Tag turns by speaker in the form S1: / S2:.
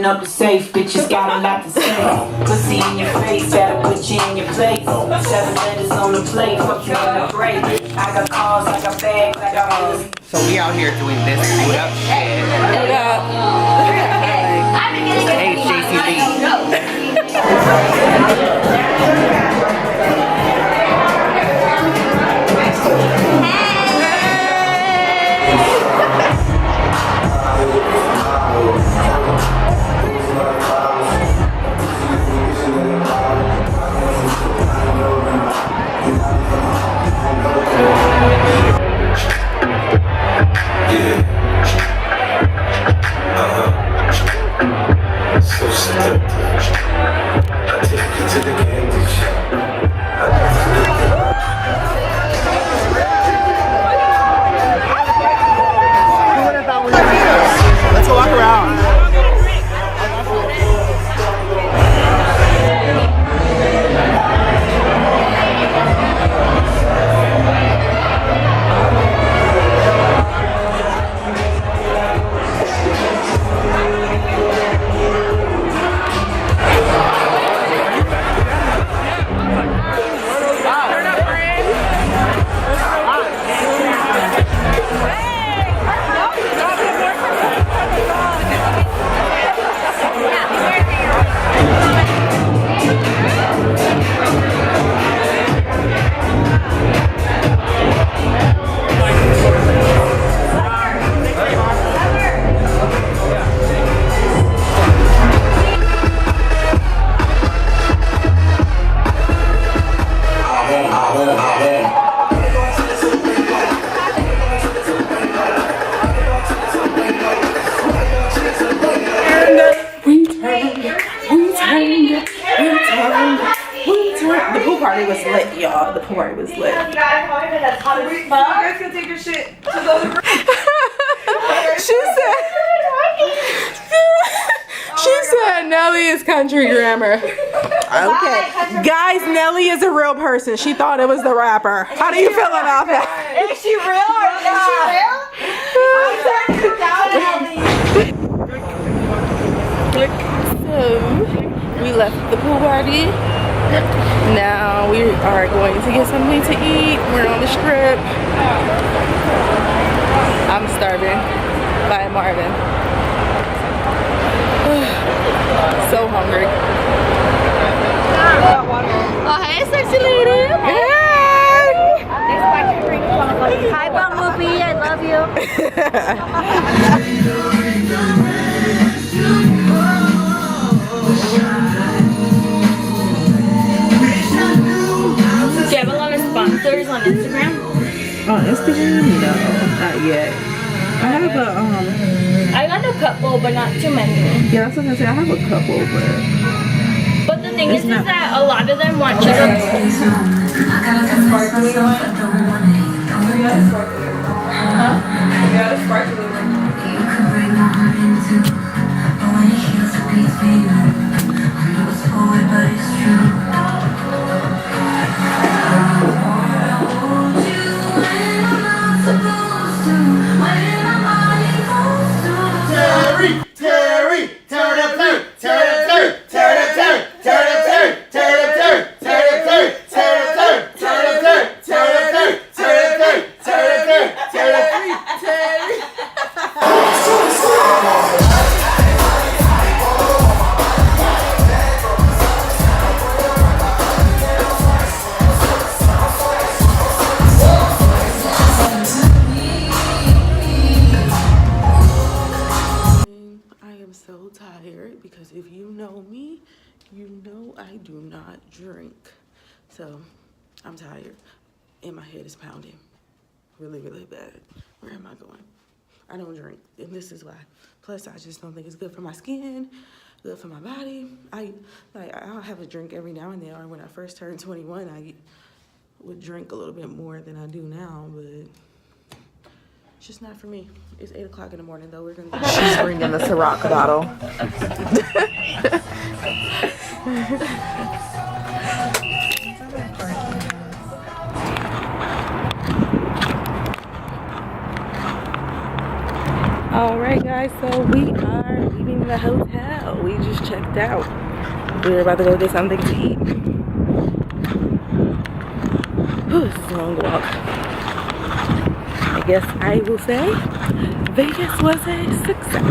S1: up the safe, bitches got a lot to say. Pussy in your face, better put you in your place. 7 letters on the plate, fuck you in the break. I got calls, I got bags, I got money.
S2: So we out here doing this food up shit.
S3: Food up.
S2: Hey, JCB.
S4: So seductive. I take you to the candy shop.
S2: Let's go walk around.
S3: The pool party was lit, y'all. The pool party was lit.
S5: You guys can take your shit to the other room.
S3: She said Nelly is country grammar. Okay. Guys, Nelly is a real person. She thought it was the rapper. How do you feel about that?
S5: Is she real or
S3: So, we left the pool party. Now we are going to get something to eat. We're on the strip. I'm starving. Bye, Marvin. So hungry.
S6: Oh, hey, sexy lady.
S3: Hey!
S6: Hi, Bumblebee. I love you. Do you have a lot of sponsors on Instagram?
S3: On Instagram? No, not yet. I have
S6: I got a couple, but not too many.
S3: yeah, that's what I say. I have a couple,
S6: But the thing is that a lot of them want you to. because if you know me, you know I do not drink. So I'm tired and my head is pounding really, really bad. Where am I going? I don't drink, and this is why. Plus, I just don't think it's good for my skin, good for my body. I'll have a drink every now and then. Or when I first turned 21, I would drink a little bit more than I do now, but it's just not for me. It's 8 o'clock in the morning, though. We're gonna. She's bringing the Ciroc bottle. Alright guys, so we are leaving the hotel. We just checked out. We're about to go get something to eat. Whew, this is a long walk. I guess I will say Vegas was a success.